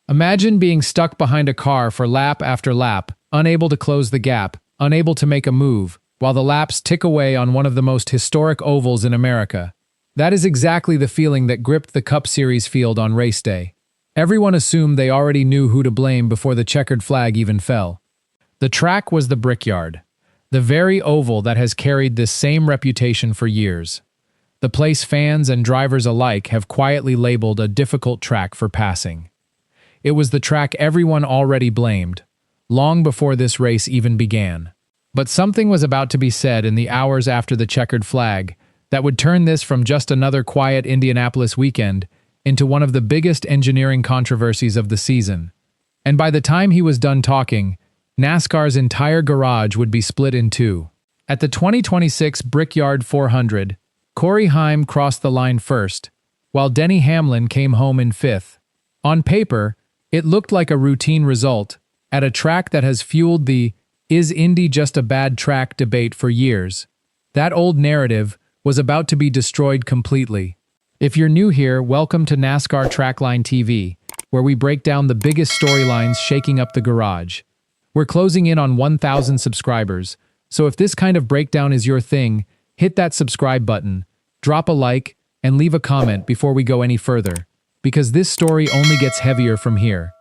Imagine being stuck behind a car for lap after lap, unable to close the gap, unable to make a move, while the laps tick away on one of the most historic ovals in America. That is exactly the feeling that gripped the Cup Series field on race day. Everyone assumed they already knew who to blame before the checkered flag even fell. The track was the Brickyard, the very oval that has carried this same reputation for years. The place fans and drivers alike have quietly labeled a difficult track for passing. It was the track everyone already blamed, long before this race even began. But something was about to be said in the hours after the checkered flag that would turn this from just another quiet Indianapolis weekend into one of the biggest engineering controversies of the season. And by the time he was done talking, NASCAR's entire garage would be split in two. At the 2026 Brickyard 400, Corey Heim crossed the line first, while Denny Hamlin came home in fifth. On paper, it looked like a routine result at a track that has fueled the "is Indy just a bad track" debate for years. That old narrative was about to be destroyed completely. If you're new here, welcome to NASCAR Trackline TV, where we break down the biggest storylines shaking up the garage. We're closing in on 1,000 subscribers, so if this kind of breakdown is your thing, hit that subscribe button, drop a like, and leave a comment before we go any further, because this story only gets heavier from here.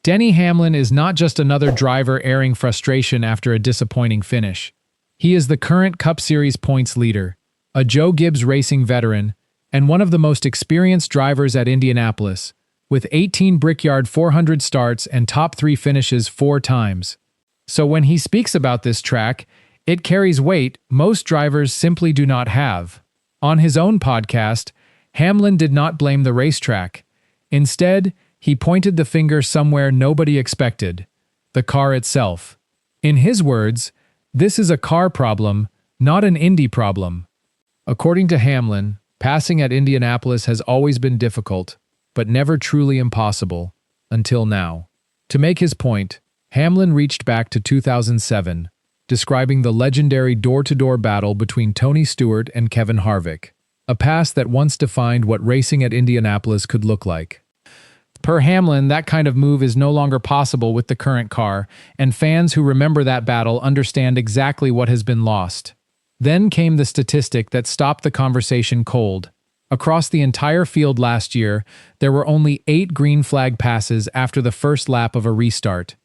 Denny Hamlin is not just another driver airing frustration after a disappointing finish. He is the current Cup Series points leader, a Joe Gibbs Racing veteran, and one of the most experienced drivers at Indianapolis, with 18 Brickyard 400 starts and top 3 finishes 4 times. So when he speaks about this track, it carries weight most drivers simply do not have. On his own podcast, Hamlin did not blame the racetrack. Instead, he pointed the finger somewhere nobody expected: the car itself. In his words, this is a car problem, not an Indy problem. According to Hamlin, passing at Indianapolis has always been difficult, but never truly impossible, until now. To make his point, Hamlin reached back to 2007, describing the legendary door-to-door battle between Tony Stewart and Kevin Harvick, a pass that once defined what racing at Indianapolis could look like. Per Hamlin, that kind of move is no longer possible with the current car, and fans who remember that battle understand exactly what has been lost. Then came the statistic that stopped the conversation cold. Across the entire field last year, there were only 8 green flag passes after the first lap of a restart.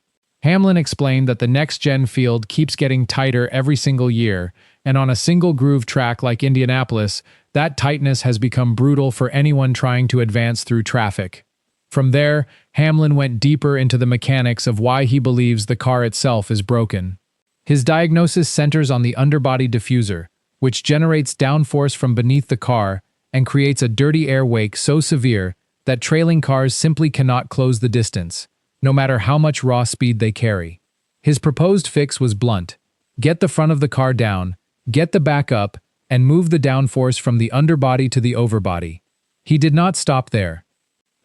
Hamlin explained that the next-gen field keeps getting tighter every single year, and on a single-groove track like Indianapolis, that tightness has become brutal for anyone trying to advance through traffic. From there, Hamlin went deeper into the mechanics of why he believes the car itself is broken. His diagnosis centers on the underbody diffuser, which generates downforce from beneath the car and creates a dirty air wake so severe that trailing cars simply cannot close the distance, no matter how much raw speed they carry. His proposed fix was blunt: get the front of the car down, get the back up, and move the downforce from the underbody to the overbody. He did not stop there.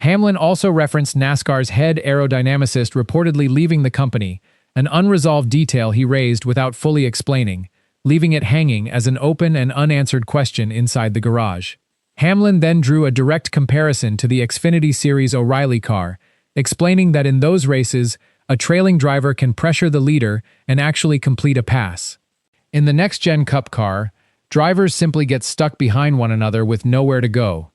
Hamlin also referenced NASCAR's head aerodynamicist reportedly leaving the company, an unresolved detail he raised without fully explaining, leaving it hanging as an open and unanswered question inside the garage. Hamlin then drew a direct comparison to the Xfinity Series O'Reilly car, explaining that in those races, a trailing driver can pressure the leader and actually complete a pass. In the next-gen Cup car, drivers simply get stuck behind one another with nowhere to go.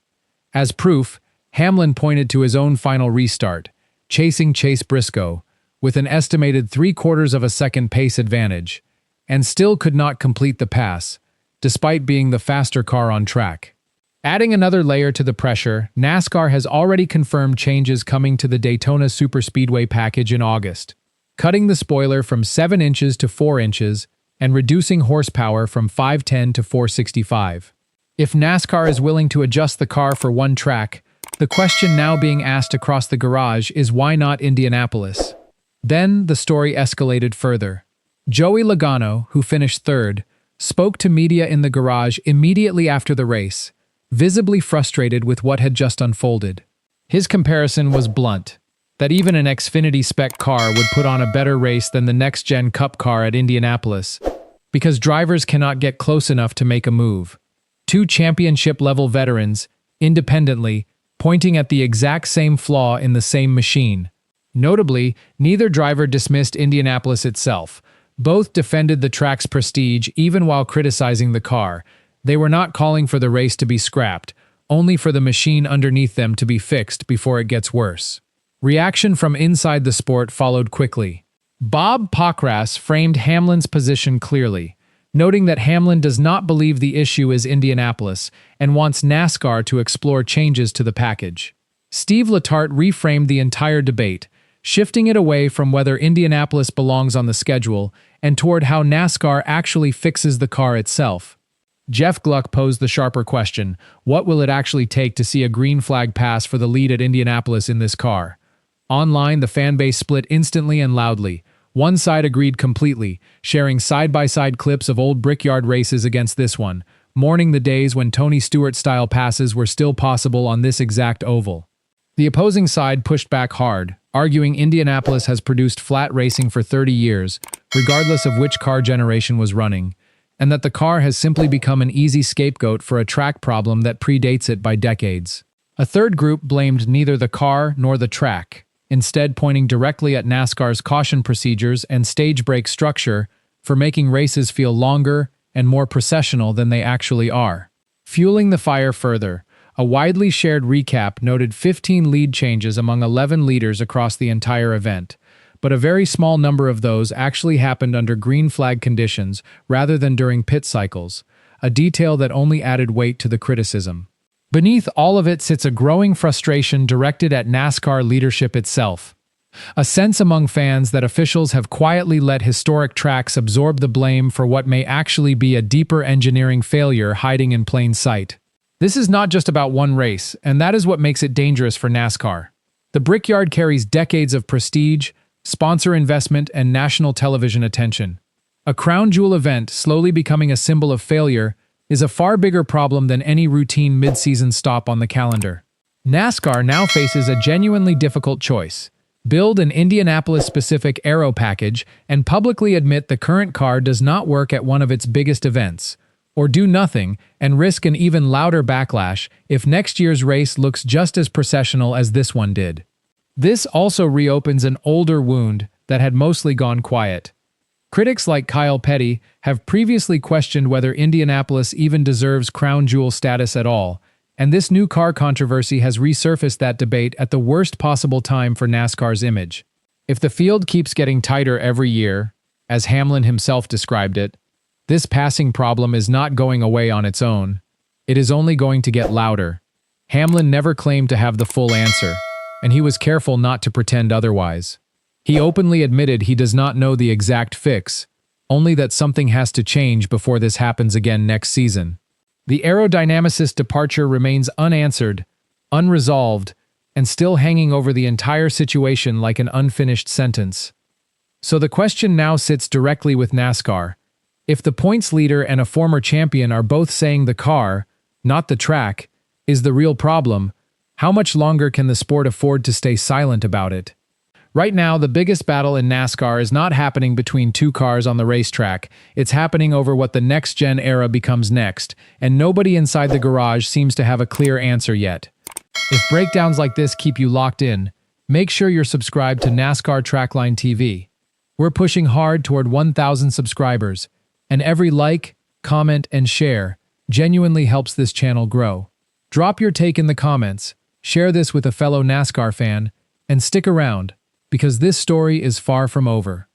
As proof, Hamlin pointed to his own final restart, chasing Chase Briscoe, with an estimated 3/4 of a second pace advantage, and still could not complete the pass, despite being the faster car on track. Adding another layer to the pressure, NASCAR has already confirmed changes coming to the Daytona Superspeedway package in August, cutting the spoiler from 7 inches to 4 inches and reducing horsepower from 510 to 465. If NASCAR is willing to adjust the car for one track, the question now being asked across the garage is why not Indianapolis? Then the story escalated further. Joey Logano, who finished third, spoke to media in the garage immediately after the race, visibly frustrated with what had just unfolded. His comparison was blunt, that even an Xfinity spec car would put on a better race than the next-gen Cup car at Indianapolis, because drivers cannot get close enough to make a move. 2 championship-level veterans, independently, pointing at the exact same flaw in the same machine. Notably, neither driver dismissed Indianapolis itself. Both defended the track's prestige even while criticizing the car. They were not calling for the race to be scrapped, only for the machine underneath them to be fixed before it gets worse. Reaction from inside the sport followed quickly. Bob Pockrass framed Hamlin's position clearly, noting that Hamlin does not believe the issue is Indianapolis and wants NASCAR to explore changes to the package. Steve Letarte reframed the entire debate, shifting it away from whether Indianapolis belongs on the schedule and toward how NASCAR actually fixes the car itself. Jeff Gluck posed the sharper question: what will it actually take to see a green flag pass for the lead at Indianapolis in this car? Online, the fanbase split instantly and loudly. One side agreed completely, sharing side-by-side clips of old Brickyard races against this one, mourning the days when Tony Stewart-style passes were still possible on this exact oval. The opposing side pushed back hard, arguing Indianapolis has produced flat racing for 30 years, regardless of which car generation was running, and that the car has simply become an easy scapegoat for a track problem that predates it by decades. A third group blamed neither the car nor the track, instead pointing directly at NASCAR's caution procedures and stage break structure for making races feel longer and more processional than they actually are. Fueling the fire further, a widely shared recap noted 15 lead changes among 11 leaders across the entire event, but a very small number of those actually happened under green flag conditions rather than during pit cycles, a detail that only added weight to the criticism. Beneath all of it sits a growing frustration directed at NASCAR leadership itself. A sense among fans that officials have quietly let historic tracks absorb the blame for what may actually be a deeper engineering failure hiding in plain sight. This is not just about one race, and that is what makes it dangerous for NASCAR. The Brickyard carries decades of prestige, sponsor investment, and national television attention. A crown jewel event slowly becoming a symbol of failure is a far bigger problem than any routine mid-season stop on the calendar. NASCAR now faces a genuinely difficult choice: build an Indianapolis-specific aero package and publicly admit the current car does not work at one of its biggest events, or do nothing and risk an even louder backlash if next year's race looks just as processional as this one did. This also reopens an older wound that had mostly gone quiet. Critics like Kyle Petty have previously questioned whether Indianapolis even deserves crown jewel status at all, and this new car controversy has resurfaced that debate at the worst possible time for NASCAR's image. If the field keeps getting tighter every year, as Hamlin himself described it, this passing problem is not going away on its own. It is only going to get louder. Hamlin never claimed to have the full answer, and he was careful not to pretend otherwise. He openly admitted he does not know the exact fix, only that something has to change before this happens again next season. The aerodynamicist departure remains unanswered, unresolved, and still hanging over the entire situation like an unfinished sentence. So the question now sits directly with NASCAR. If the points leader and a former champion are both saying the car, not the track, is the real problem, how much longer can the sport afford to stay silent about it? Right now, the biggest battle in NASCAR is not happening between two cars on the racetrack. It's happening over what the next-gen era becomes next, and nobody inside the garage seems to have a clear answer yet. If breakdowns like this keep you locked in, make sure you're subscribed to NASCAR Trackline TV. We're pushing hard toward 1,000 subscribers, and every like, comment, and share genuinely helps this channel grow. Drop your take in the comments, share this with a fellow NASCAR fan, and stick around, because this story is far from over.